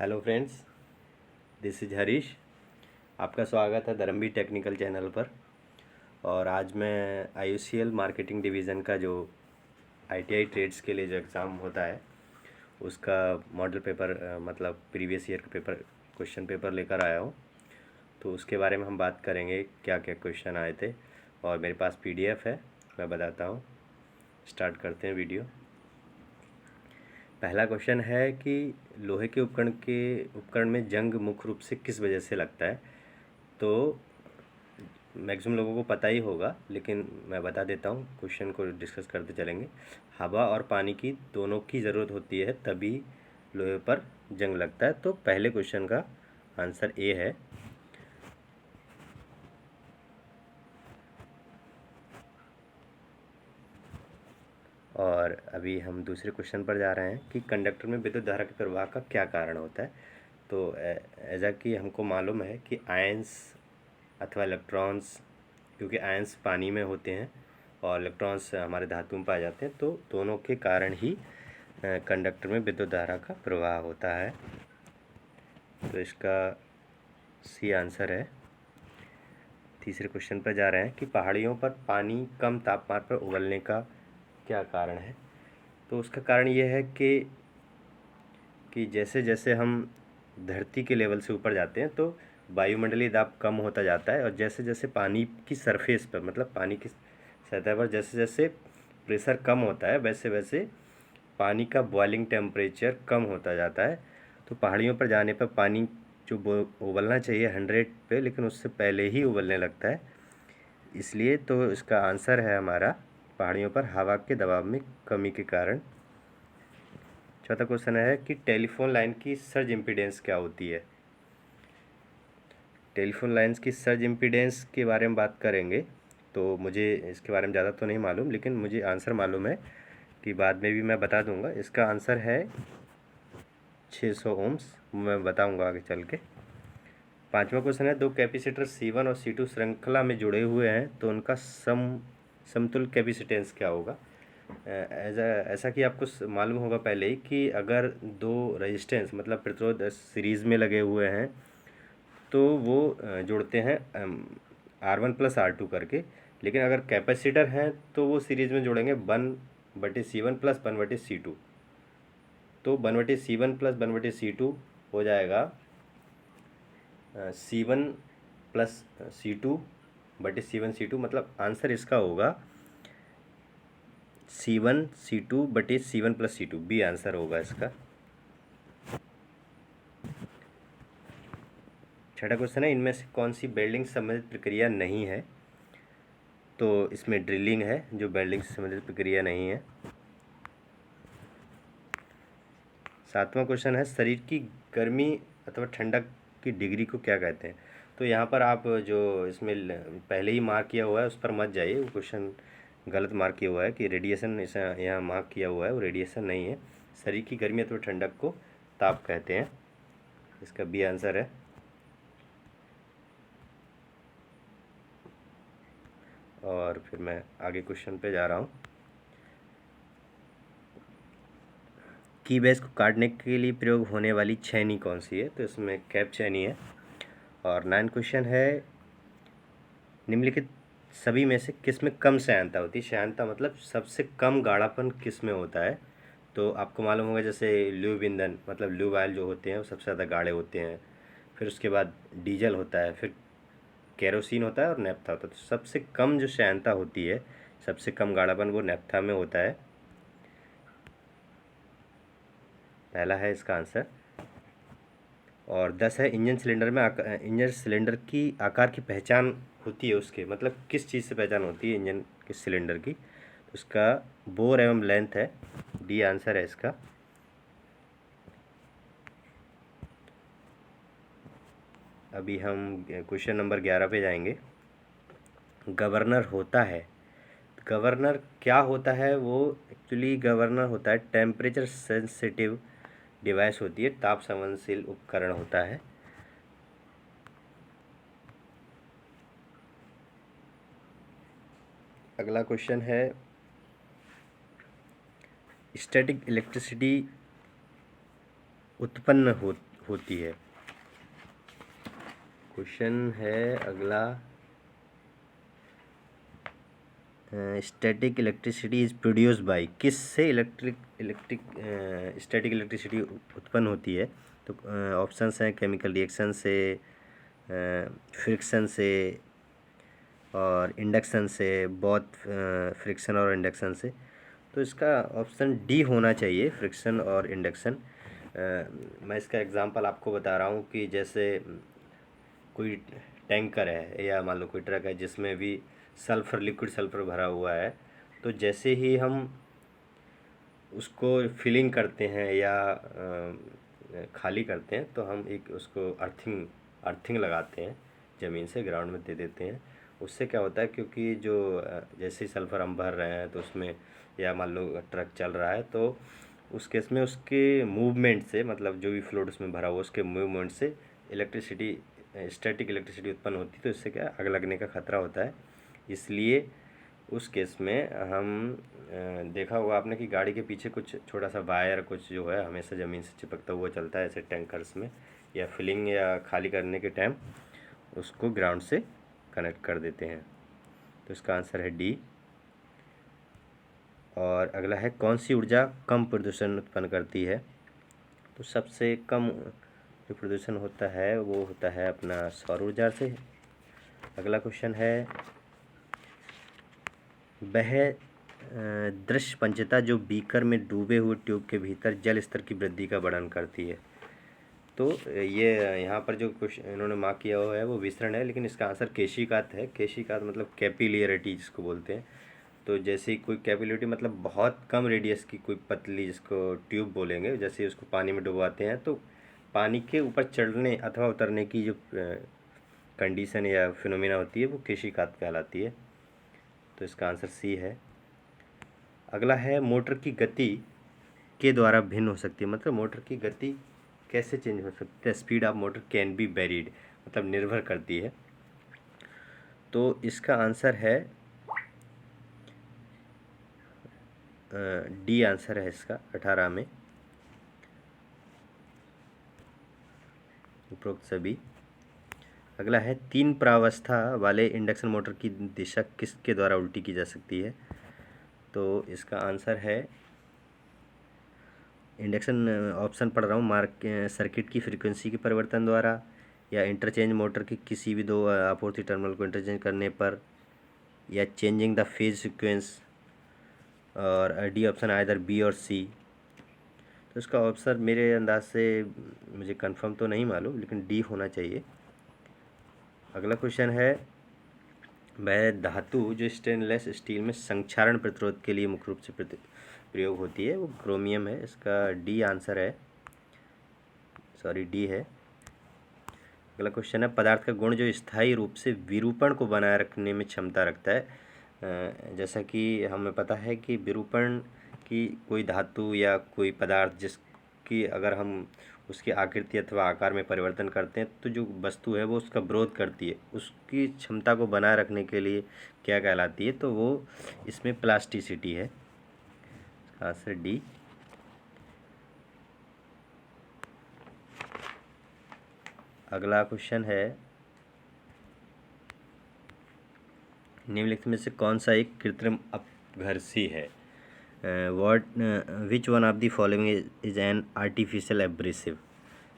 Hello friends, this is Harish. आपका स्वागत है धर्मवी टेक्निकल चैनल पर। और आज मैं IUCL मार्केटिंग डिवीज़न का जो ITI ट्रेड्स के लिए जो एग्ज़ाम होता है उसका मॉडल पेपर मतलब प्रीवियस ईयर का पेपर क्वेश्चन पेपर लेकर आया हूँ। तो उसके बारे में हम बात करेंगे, क्या क्या क्वेश्चन आए थे। और मेरे पास PDF है, मैं बताता हूँ। स्टार्ट करते हैं वीडियो। पहला क्वेश्चन है कि लोहे के उपकरण में जंग मुख्य रूप से किस वजह से लगता है। तो मैक्सिमम लोगों को पता ही होगा, लेकिन मैं बता देता हूँ, क्वेश्चन को डिस्कस करते चलेंगे। हवा और पानी की दोनों की ज़रूरत होती है, तभी लोहे पर जंग लगता है। तो पहले क्वेश्चन का आंसर ए है। और अभी हम दूसरे क्वेश्चन पर जा रहे हैं कि कंडक्टर में विद्युत धारा के प्रवाह का क्या कारण होता है। तो ऐसा कि हमको मालूम है कि आयंस अथवा इलेक्ट्रॉन्स, क्योंकि आयंस पानी में होते हैं और इलेक्ट्रॉन्स हमारे धातु में पाए जाते हैं, तो दोनों के कारण ही कंडक्टर में विद्युत धारा का प्रवाह होता है। तो इसका सी आंसर है। तीसरे क्वेश्चन पर जा रहे हैं कि पहाड़ियों पर पानी कम तापमान पर उबलने का क्या कारण है। तो उसका कारण ये है कि जैसे जैसे हम धरती के लेवल से ऊपर जाते हैं तो वायुमंडलीय दाब कम होता जाता है, और जैसे जैसे पानी की सरफेस पर, मतलब पानी की सतह पर जैसे जैसे प्रेशर कम होता है, वैसे वैसे पानी का बॉइलिंग टेम्परेचर कम होता जाता है। तो पहाड़ियों पर जाने पर पानी जो उबलना चाहिए 100 पे, लेकिन उससे पहले ही उबलने लगता है। इसलिए तो इसका आंसर है हमारा, पहाड़ियों पर हवा के दबाव में कमी के कारण। चौथा क्वेश्चन है कि टेलीफोन लाइन की सर्ज इम्पीडेंस क्या होती है। टेलीफोन लाइंस की सर्ज इम्पीडेंस के बारे में बात करेंगे। तो मुझे इसके बारे में ज़्यादा तो नहीं मालूम, लेकिन मुझे आंसर मालूम है कि बाद में भी मैं बता दूंगा। इसका आंसर है 600 ओम्स। मैं बताऊंगा आगे चल के। पांचवा क्वेश्चन है, दो कैपेसिटर C1 और C2 श्रृंखला में जुड़े हुए हैं, तो उनका समतुल्य कैपेसिटेंस क्या होगा। ऐसा कि आपको मालूम होगा पहले ही कि अगर दो रेजिस्टेंस मतलब प्रतिरोध सीरीज़ में लगे हुए हैं तो वो जोड़ते हैं R1 प्लस R2 करके। लेकिन अगर कैपेसिटर हैं तो वो सीरीज़ में जोड़ेंगे 1/C1 प्लस 1/C2। तो 1/C1 प्लस 1/C2 हो जाएगा C1 प्लस C2/C1 C2। मतलब आंसर इसका होगा C1 C2/C1 plus C2। B answer होगा इसका। छठा क्वेश्चन है, इनमें से कौन सी वेल्डिंग से संबंधित प्रक्रिया नहीं है। तो इसमें ड्रिलिंग है जो वेल्डिंग से संबंधित प्रक्रिया नहीं है। सातवां क्वेश्चन है, शरीर की गर्मी अथवा ठंडक की डिग्री को क्या कहते हैं। तो यहाँ पर आप जो इसमें पहले ही मार्क किया हुआ है उस पर मत जाइए, वो क्वेश्चन गलत मार्क किया हुआ है कि रेडिएशन ऐसा यहाँ मार्क किया हुआ है, वो रेडिएशन नहीं है। शरीर की गर्मी अथवा ठंडक को ताप कहते हैं। इसका बी आंसर है। और फिर मैं आगे क्वेश्चन पे जा रहा हूँ। कीबेस को काटने के लिए प्रयोग होने वाली छेनी कौन सी है। तो इसमें कैप छेनी है। और 9 क्वेश्चन है, निम्नलिखित सभी में से किस में कम श्यानता होती है। श्यानता मतलब सबसे कम गाढ़ापन किस में होता है। तो आपको मालूम होगा जैसे ल्यूब ईंधन मतलब ल्यूब ऑयल जो होते हैं वो सबसे ज़्यादा गाढ़े होते हैं। फिर उसके बाद डीजल होता है, फिर केरोसिन होता है और नैप्था होता है। तो सबसे कम जो श्यानता होती है, सबसे कम गाढ़ापन, वो नैप्था में होता है। पहला है इसका आंसर। और 10 है, इंजन सिलेंडर की आकार की पहचान होती है उसके, मतलब किस चीज़ से पहचान होती है इंजन के सिलेंडर की। तो उसका बोर एवं लेंथ है। डी आंसर है इसका। अभी हम क्वेश्चन नंबर 11 पे जाएंगे। गवर्नर होता है, गवर्नर क्या होता है। वो एक्चुअली गवर्नर होता है टेम्परेचर सेंसिटिव डिवाइस होती है, ताप संवेदनशील उपकरण होता है। अगला क्वेश्चन है, स्टैटिक इलेक्ट्रिसिटी होती है। क्वेश्चन है अगला, static electricity is produce by, किससे स्टैटिक इलेक्ट्रिसिटी उत्पन्न होती है? तो ऑप्शंस हैं केमिकल रिएक्शन से, फ्रिक्शन से और इंडक्शन से, बहुत फ्रिक्शन और इंडक्शन से। तो इसका ऑप्शन डी होना चाहिए, फ्रिक्शन और इंडक्शन। मैं इसका एग्जांपल आपको बता रहा हूँ कि जैसे कोई टैंकर है या मान लो कोई ट्रक है जिसमें भी सल्फ़र, लिक्विड सल्फ़र भरा हुआ है, तो जैसे ही हम उसको फिलिंग करते हैं या खाली करते हैं तो हम एक उसको अर्थिंग लगाते हैं, ज़मीन से ग्राउंड में दे देते हैं। उससे क्या होता है, क्योंकि जो जैसे ही सल्फ़र हम भर रहे हैं तो उसमें, या मान लो ट्रक चल रहा है, तो उस केस में उसके मूवमेंट से, मतलब जो भी फ्लूइड उसमें भरा हुआ उसके मूवमेंट से इलेक्ट्रिसिटी, स्टैटिक इलेक्ट्रिसिटी उत्पन्न होती है। तो इससे क्या आग लगने का खतरा होता है। इसलिए उस केस में हम देखा होगा आपने कि गाड़ी के पीछे कुछ छोटा सा वायर कुछ जो है हमेशा ज़मीन से चिपकता हुआ चलता है ऐसे टैंकर्स में, या फिलिंग या खाली करने के टाइम उसको ग्राउंड से कनेक्ट कर देते हैं। तो इसका आंसर है डी। और अगला है, कौन सी ऊर्जा कम प्रदूषण उत्पन्न करती है? तो सबसे कम जो प्रदूषण होता है वो होता है अपना सौर ऊर्जा से। अगला क्वेश्चन है, वह दृश्य पंचता जो बीकर में डूबे हुए ट्यूब के भीतर जल स्तर की वृद्धि का वर्णन करती है। तो ये यहाँ पर जो क्वेश्चन इन्होंने मार्क किया हुआ है वो विसरण है, लेकिन इसका आंसर केशिकात है। केशिकात मतलब कैपिलियरिटी जिसको बोलते हैं। तो जैसे कोई कैपिलियरिटी मतलब बहुत कम रेडियस की कोई पतली, जिसको ट्यूब बोलेंगे, जैसे उसको पानी में डुबाते हैं तो पानी के ऊपर चढ़ने अथवा उतरने की जो कंडीशन या फिनोमिना होती है वो केशिकात कहलाती है। तो इसका आंसर सी है। अगला है, मोटर की गति के द्वारा भिन्न हो सकती है, मतलब मोटर की गति कैसे चेंज हो सकती है? Speed of motor can be varied, मतलब निर्भर करती है। तो इसका आंसर है डी आंसर है इसका, 18 में उपरोक्त सभी। अगला है, 3 प्रावस्था वाले इंडक्शन मोटर की दिशा किसके द्वारा उल्टी की जा सकती है? तो इसका आंसर है इंडक्शन, ऑप्शन पढ़ रहा हूँ, मार्क सर्किट की फ्रीक्वेंसी के परिवर्तन द्वारा, या इंटरचेंज मोटर की किसी भी दो आपूर्ति टर्मिनल को इंटरचेंज करने पर, या चेंजिंग द फेज सीक्वेंस, और डी ऑप्शन आइदर बी और सी। तो इसका ऑप्शन मेरे अंदाज से, मुझे कंफर्म तो नहीं मालूम, लेकिन डी होना चाहिए। अगला क्वेश्चन है, वह धातु जो स्टेनलेस स्टील में संक्षारण प्रतिरोध के लिए मुख्य रूप से प्रयोग होती है वो क्रोमियम है। इसका डी आंसर है, सॉरी डी है। अगला क्वेश्चन है, पदार्थ का गुण जो स्थायी रूप से विरूपण को बनाए रखने में क्षमता रखता है। जैसा कि हमें पता है कि विरूपण की कोई धातु या कोई पदार्थ जिसकी अगर हम उसकी आकृति अथवा आकार में परिवर्तन करते हैं तो जो वस्तु है वो उसका विरोध करती है, उसकी क्षमता को बनाए रखने के लिए क्या कहलाती है? तो वो इसमें प्लास्टिसिटी है। Answer D. अगला क्वेश्चन है, निम्नलिखित में से कौन सा एक कृत्रिम अपघर्षी है? Which one of the following is an artificial abrasive?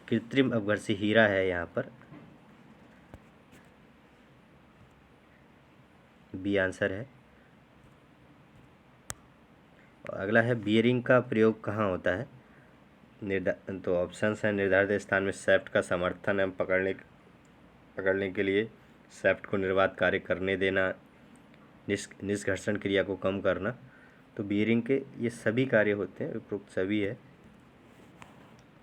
कृत्रिम अपघर्षी हीरा है यहाँ पर, बी आंसर है। अगला है, बियरिंग का प्रयोग कहाँ होता है? तो ऑप्शंस हैं, निर्धारित स्थान में शाफ्ट का समर्थन एवं पकड़ने के लिए, शाफ्ट को निर्वात कार्य करने देना, निष्घर्षण क्रिया को कम करना। तो बियरिंग के ये सभी कार्य होते हैं, उपरोक्त सभी है।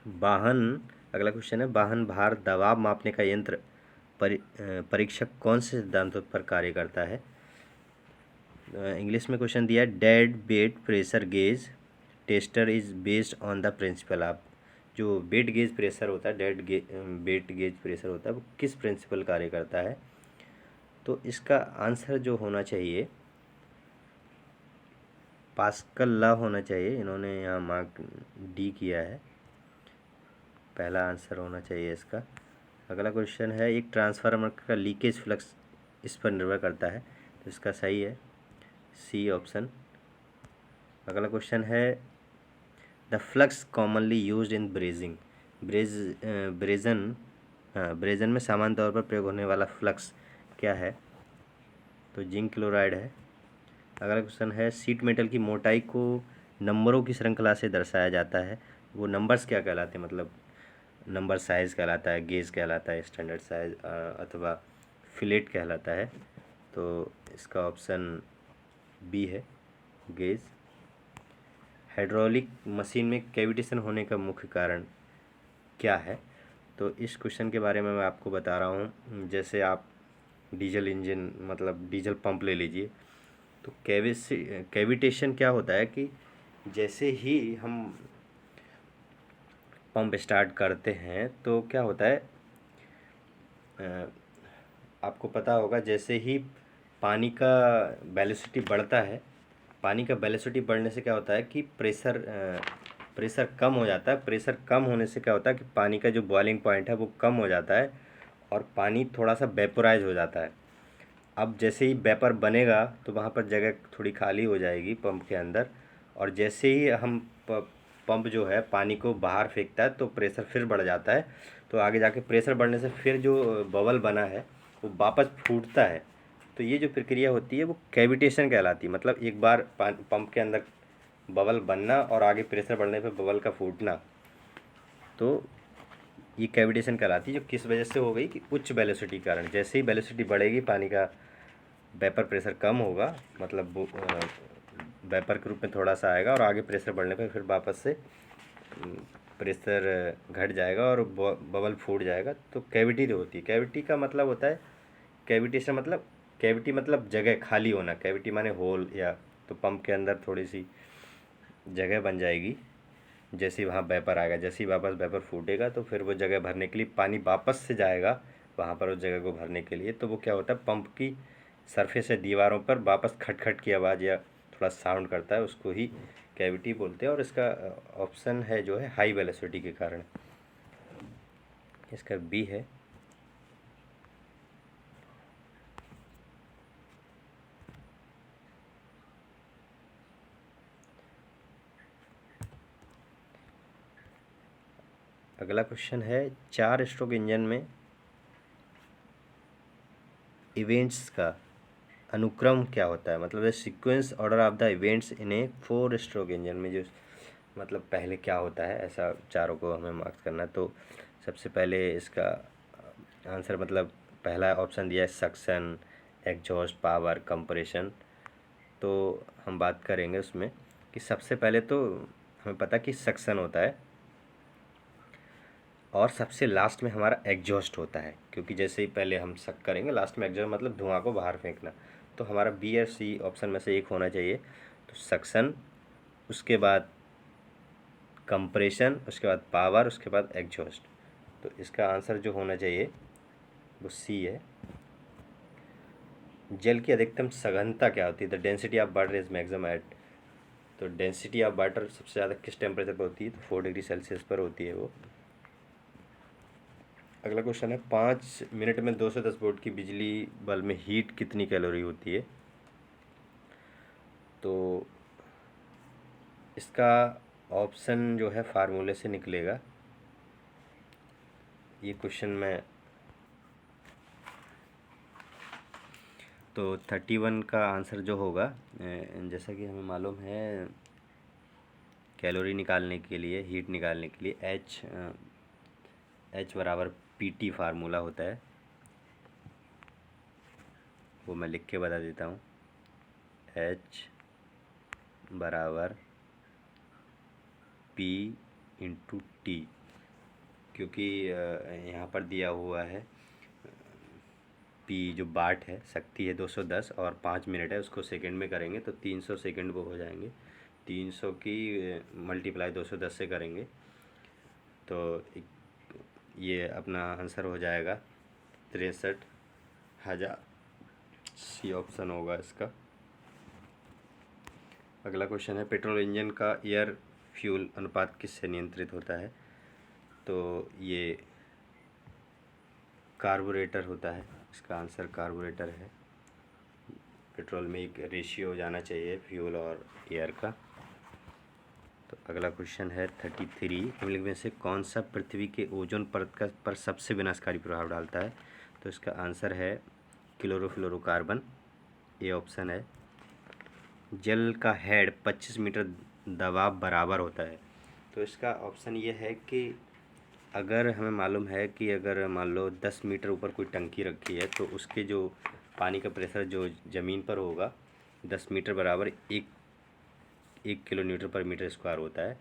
वाहन, अगला क्वेश्चन है, वाहन भार दबाव मापने का यंत्र परीक्षक कौन से सिद्धांतों पर कार्य करता है? इंग्लिश में क्वेश्चन दिया है, dead weight pressure gauge tester is based on the principle of. जो बेड गेज प्रेशर होता है, वेट गेज प्रेशर होता है, वो किस प्रिंसिपल कार्य करता है? तो इसका आंसर जो होना चाहिए पास्कल लॉ होना चाहिए। इन्होंने यहाँ मार्क डी किया है। पहला आंसर होना चाहिए इसका। अगला क्वेश्चन है, एक ट्रांसफार्मर का लीकेज फ्लक्स इस पर निर्भर करता है, तो इसका सही है सी ऑप्शन। अगला क्वेश्चन है, the flux commonly used in brazing, brazen में सामान्य तौर पर प्रयोग होने वाला फ्लक्स क्या है, तो जिंक क्लोराइड है। अगला क्वेश्चन है, शीट मेटल की मोटाई को नंबरों की श्रृंखला से दर्शाया जाता है, वो नंबर्स क्या कहलाते हैं, मतलब नंबर साइज़ कहलाता है, गेज कहलाता है, स्टैंडर्ड साइज अथवा फिलेट कहलाता है, तो इसका ऑप्शन बी है गेज। हाइड्रोलिक मशीन में कैविटेशन होने का मुख्य कारण क्या है, तो इस क्वेश्चन के बारे में मैं आपको बता रहा हूँ। जैसे आप डीजल इंजन मतलब डीजल पंप ले लीजिए, तो कैविटेशन क्या होता है कि जैसे ही हम पंप स्टार्ट करते हैं तो क्या होता है, आपको पता होगा जैसे ही पानी का वेलोसिटी बढ़ता है, पानी का वेलोसिटी बढ़ने से क्या होता है कि प्रेशर कम हो जाता है। प्रेशर कम होने से क्या होता है कि पानी का जो बॉइलिंग पॉइंट है वो कम हो जाता है और पानी थोड़ा सा वेपोराइज हो जाता है। अब जैसे ही वेपर बनेगा तो वहाँ पर जगह थोड़ी खाली हो जाएगी पंप के अंदर, और जैसे ही हम पंप जो है पानी को बाहर फेंकता है तो प्रेशर फिर बढ़ जाता है, तो आगे जाके प्रेशर बढ़ने से फिर जो बबल बना है वो वापस फूटता है। तो ये जो प्रक्रिया होती है वो कैविटेशन कहलाती है, मतलब एक बार पंप के अंदर बबल बनना और आगे प्रेशर बढ़ने पे बबल का फूटना, तो ये कैविटेशन कहलाती है। जो किस वजह से हो गई कि उच्च वेलोसिटी के कारण, जैसे ही वेलोसिटी बढ़ेगी पानी का वेपर प्रेशर कम होगा, मतलब वेपर के रूप में थोड़ा सा आएगा और आगे प्रेशर बढ़ने पर फिर वापस से प्रेशर घट जाएगा और बबल फूट जाएगा, तो कैविटी जो होती है, कैविटी का मतलब होता है कैविटेशन, मतलब कैविटी मतलब जगह खाली होना, कैविटी माने होल, या तो पंप के अंदर थोड़ी सी जगह बन जाएगी। जैसे ही वहाँ वेपर आएगा, जैसे ही वापस वेपर फूटेगा तो फिर वो जगह भरने के लिए पानी वापस से जाएगा वहाँ पर उस जगह को भरने के लिए, तो वो क्या होता है पंप की सरफेस है दीवारों पर वापस खटखट की आवाज़ या थोड़ा साउंड करता है, उसको ही कैविटी बोलते हैं। और इसका ऑप्शन है जो है हाई वेलोसिटी के कारण, इसका बी है। अगला क्वेश्चन है, 4 स्ट्रोक इंजन में इवेंट्स का अनुक्रम क्या होता है, मतलब sequence order of the events in A 4 stroke engine में, जो मतलब पहले क्या होता है, ऐसा चारों को हमें मार्क्स करना है। तो सबसे पहले इसका आंसर, मतलब पहला ऑप्शन दिया है सक्शन, एग्जॉस्ट, पावर, कंप्रेशन। तो हम बात करेंगे उसमें कि सबसे पहले तो हमें पता कि सक्शन होता है और सबसे लास्ट में हमारा एग्जॉस्ट होता है, क्योंकि जैसे ही पहले हम सक करेंगे लास्ट में एग्जॉस्ट मतलब धुआं को बाहर फेंकना। तो हमारा बी और सी ऑप्शन में से एक होना चाहिए। तो सक्शन, उसके बाद कंप्रेशन, उसके बाद पावर, उसके बाद एग्जॉस्ट। तो इसका आंसर जो होना चाहिए वो सी है। जल की अधिकतम सघनता क्या होती है, the density of water is maximum at, तो डेंसिटी ऑफ वाटर सबसे ज़्यादा किस टेम्परेचर पर होती है, तो 4 डिग्री सेल्सियस पर होती है वो। अगला क्वेश्चन है, 5 मिनट में 210 वोल्ट की बिजली बल्ब में हीट कितनी कैलोरी होती है, तो इसका ऑप्शन जो है फार्मूले से निकलेगा। ये क्वेश्चन में तो 31 का आंसर जो होगा, जैसा कि हमें मालूम है कैलोरी निकालने के लिए, हीट निकालने के लिए एच बराबर PT फार्मूला होता है, वो मैं लिख के बता देता हूँ। H बराबर P इंटू टी, क्योंकि यहाँ पर दिया हुआ है P जो वाट है, शक्ति है 210 और 5 मिनट है, उसको सेकंड में करेंगे तो 300 सेकंड वो हो जाएंगे। 300 की मल्टीप्लाई 210 से करेंगे तो ये अपना आंसर हो जाएगा 63,000। सी ऑप्शन होगा इसका। अगला क्वेश्चन है, पेट्रोल इंजन का एयर फ्यूल अनुपात किससे नियंत्रित होता है, तो ये कार्बोरेटर होता है, इसका आंसर कार्बोरेटर है। पेट्रोल में एक रेशियो जाना चाहिए फ्यूल और एयर का। तो अगला क्वेश्चन है 33, निम्नलिखित में से कौन सा पृथ्वी के ओजोन परत पर सबसे विनाशकारी प्रभाव डालता है? तो इसका आंसर है क्लोरोफ्लोरोकार्बन, ये ऑप्शन है। जल का हेड 25 मीटर दबाव बराबर होता है, तो इसका ऑप्शन ये है कि अगर हमें मालूम है कि अगर मान लो 10 मीटर ऊपर कोई टंकी रखी है तो उसके जो पानी का प्रेशर जो ज़मीन पर होगा 10 मीटर बराबर एक किलो न्यूटन पर मीटर स्क्वायर होता है।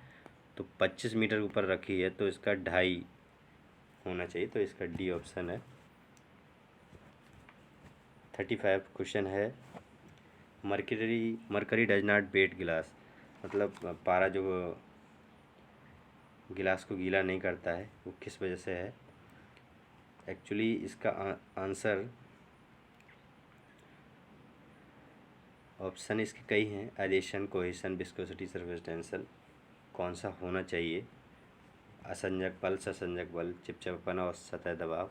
तो 25 मीटर ऊपर रखी है तो इसका 2.5 होना चाहिए, तो इसका डी ऑप्शन है। 35 क्वेश्चन है, मरकरी डज नॉट वेट गिलास, मतलब पारा जो गिलास को गीला नहीं करता है वो किस वजह से है? एक्चुअली इसका आंसर ऑप्शन इसके कई हैं, adhesion, cohesion, viscosity, surface tension. कौन सा होना चाहिए? असंजक बल, ससंजक बल, चिपचिपापन और सतह दबाव।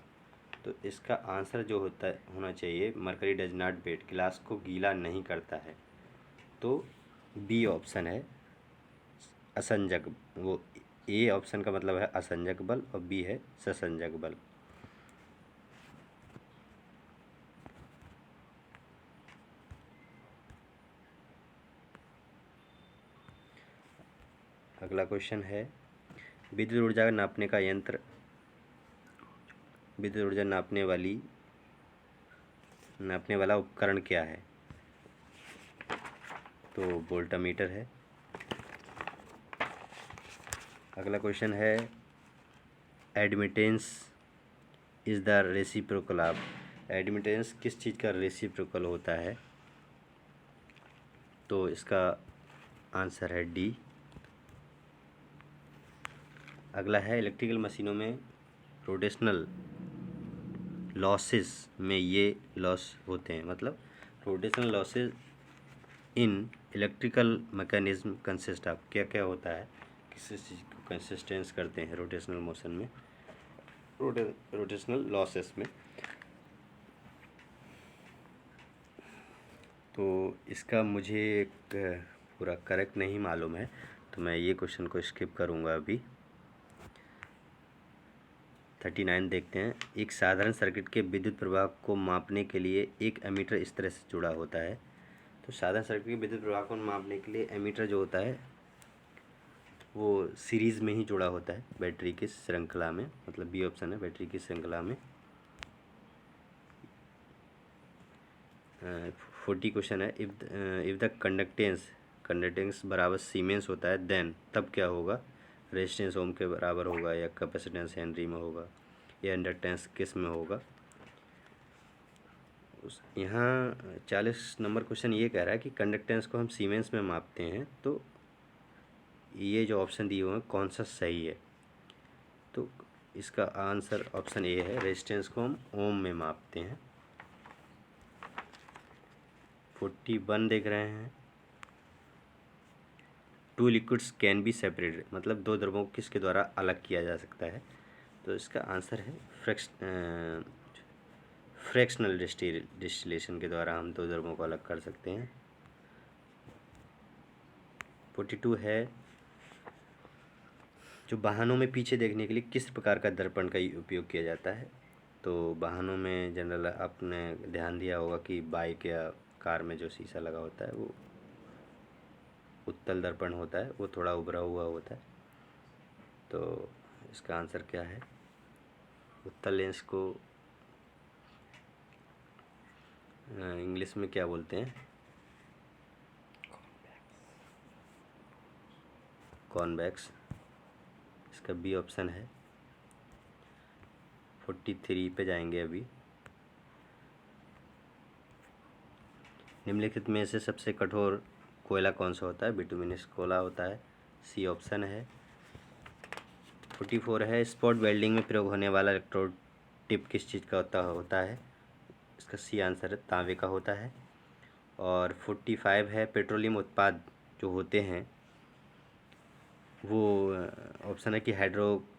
तो इसका आंसर जो होना चाहिए मरकरी डज नॉट वेट, गिलास को गीला नहीं करता है, तो बी ऑप्शन है असंजक। वो ए ऑप्शन का मतलब है असंजक बल और बी है ससंजक बल। अगला क्वेश्चन है, विद्युत ऊर्जा नापने का यंत्र, विद्युत ऊर्जा नापने वाला उपकरण क्या है? तो वोल्टामीटर है। अगला क्वेश्चन है, admittance is the reciprocal of, admittance किस चीज़ का रेसिप्रोकल होता है? तो इसका आंसर है डी। अगला है, इलेक्ट्रिकल मशीनों में रोटेशनल लॉसेस में ये लॉस होते हैं, मतलब rotational losses in electrical mechanism consist of, क्या क्या होता है, किस चीज़ को कंसिस्टेंस करते हैं रोटेशनल मोशन में, रोटेशनल लॉसेस में? तो इसका मुझे एक पूरा करेक्ट नहीं मालूम है, तो मैं ये क्वेश्चन को स्किप करूँगा अभी। 39 देखते हैं, एक साधारण सर्किट के विद्युत प्रवाह को मापने के लिए एक एमीटर इस तरह से जुड़ा होता है। तो साधारण सर्किट के विद्युत प्रवाह को मापने के लिए एमीटर जो होता है वो सीरीज़ में ही जुड़ा होता है बैटरी की श्रृंखला में, मतलब बी ऑप्शन है बैटरी की श्रृंखला में। 40 क्वेश्चन है, इफ़ द कंडक्टेंस बराबर सीमेंस होता है देन, तब क्या होगा? रेजिस्टेंस ओम के बराबर होगा, या कैपेसिटेंस हेनरी में होगा, या इंडक्टेंस किस में होगा? यहाँ 40 नंबर क्वेश्चन ये कह रहा है कि कंडक्टेंस को हम सीमेंस में मापते हैं, तो ये जो ऑप्शन दिए हुए हैं कौन सा सही है? तो इसका आंसर ऑप्शन ए है, रेजिस्टेंस को हम ओम में मापते हैं। 41 देख रहे हैं, two liquids can be separated, मतलब दो द्रवों को किसके द्वारा अलग किया जा सकता है? तो इसका आंसर है फ्रैक्शनल डिस्टिलेशन के द्वारा हम दो द्रवों को अलग कर सकते हैं। 42 है, जो वाहनों में पीछे देखने के लिए किस प्रकार का दर्पण का उपयोग किया जाता है? तो वाहनों में जनरल आपने ध्यान दिया होगा कि बाइक या कार में जो शीशा लगा होता है वो उत्तल दर्पण होता है, वो थोड़ा उभरा हुआ होता है। तो इसका आंसर क्या है? उत्तल लेंस को इंग्लिश में क्या बोलते हैं? कॉन्वेक्स, इसका बी ऑप्शन है। 43 पे जाएंगे अभी, निम्नलिखित में से सबसे कठोर कोयला कौन सा होता है? बिटुमिनस कोयला होता है, सी ऑप्शन है। 44 है, स्पॉट वेल्डिंग में प्रयोग होने वाला इलेक्ट्रोड टिप किस चीज़ का होता है? इसका सी आंसर है, तांबे का होता है। और 45 है, पेट्रोलियम उत्पाद जो होते हैं वो ऑप्शन है कि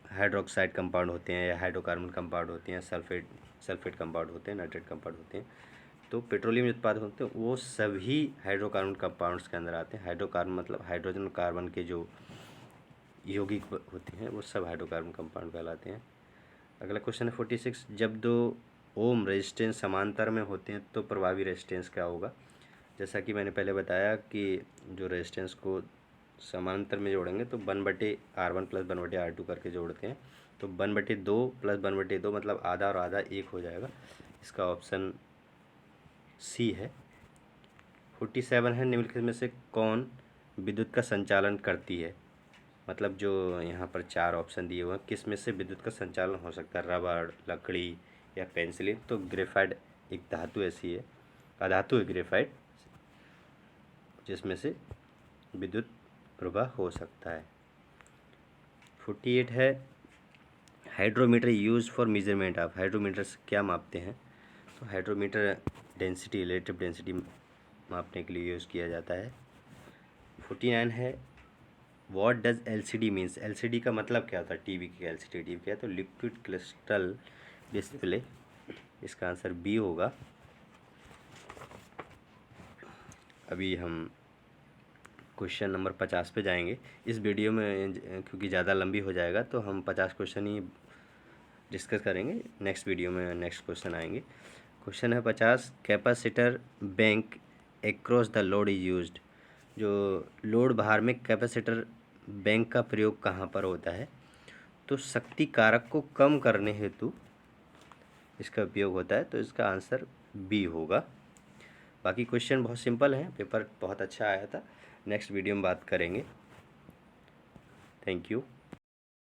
हाइड्रोक्साइड कंपाउंड होते हैं या हाइड्रोकार्बन कंपाउंड होते हैं, सल्फेट कंपाउंड होते हैं, नाइट्रेट कंपाउंड होते हैं। तो पेट्रोलियम उत्पाद होते हैं वो सभी हाइड्रोकार्बन कंपाउंड्स के अंदर आते हैं। हाइड्रोकार्बन मतलब हाइड्रोजन और कार्बन के जो यौगिक होते हैं वो सब हाइड्रोकार्बन कंपाउंड कहलाते हैं। अगला क्वेश्चन है 46, जब दो ओम रेजिस्टेंस समांतर में होते हैं तो प्रभावी रेजिस्टेंस क्या होगा। जैसा कि मैंने पहले बताया कि जो रेजिस्टेंस को समांतर में जोड़ेंगे तो 1/R1 + 1/R2 करके जोड़ते हैं, तो 1/2 + 1/2 मतलब आधा और आधा 1 हो जाएगा। इसका ऑप्शन सी है। 47 है, निम्नलिखित में से कौन विद्युत का संचालन करती है। मतलब जो यहाँ पर 4 ऑप्शन दिए हुए हैं, किस में से विद्युत का संचालन हो सकता है, रबड़, लकड़ी या पेंसिलिन। तो ग्रेफाइट एक धातु ऐसी है, अधातु है ग्रेफाइट, जिसमें से विद्युत प्रवाह हो सकता है। 48 है, hydrometer use for measurement of. Hydrometer से क्या मापते हैं। तो हाइड्रोमीटर डेंसिटी, रिलेटिव डेंसिटी मापने के लिए यूज़ किया जाता है। 49 है, what does LCD means. LCD का मतलब क्या होता है, टीवी की एलसीडी, टीवी क्या है, तो लिक्विड क्रिस्टल डिस्प्ले। इसका आंसर बी होगा। अभी हम क्वेश्चन नंबर 50 पे जाएंगे। इस वीडियो में क्योंकि ज़्यादा लंबी हो जाएगा तो हम 50 क्वेश्चन ही डिस्कस करेंगे, नेक्स्ट वीडियो में नेक्स्ट क्वेश्चन आएंगे। क्वेश्चन है 50, capacitor bank across the load is used. जो लोड भार में कैपेसिटर बैंक का प्रयोग कहाँ पर होता है। तो शक्ति कारक को कम करने हेतु इसका उपयोग होता है, तो इसका आंसर बी होगा। बाकी क्वेश्चन बहुत सिंपल हैं, पेपर बहुत अच्छा आया था। नेक्स्ट वीडियो में बात करेंगे। Thank you.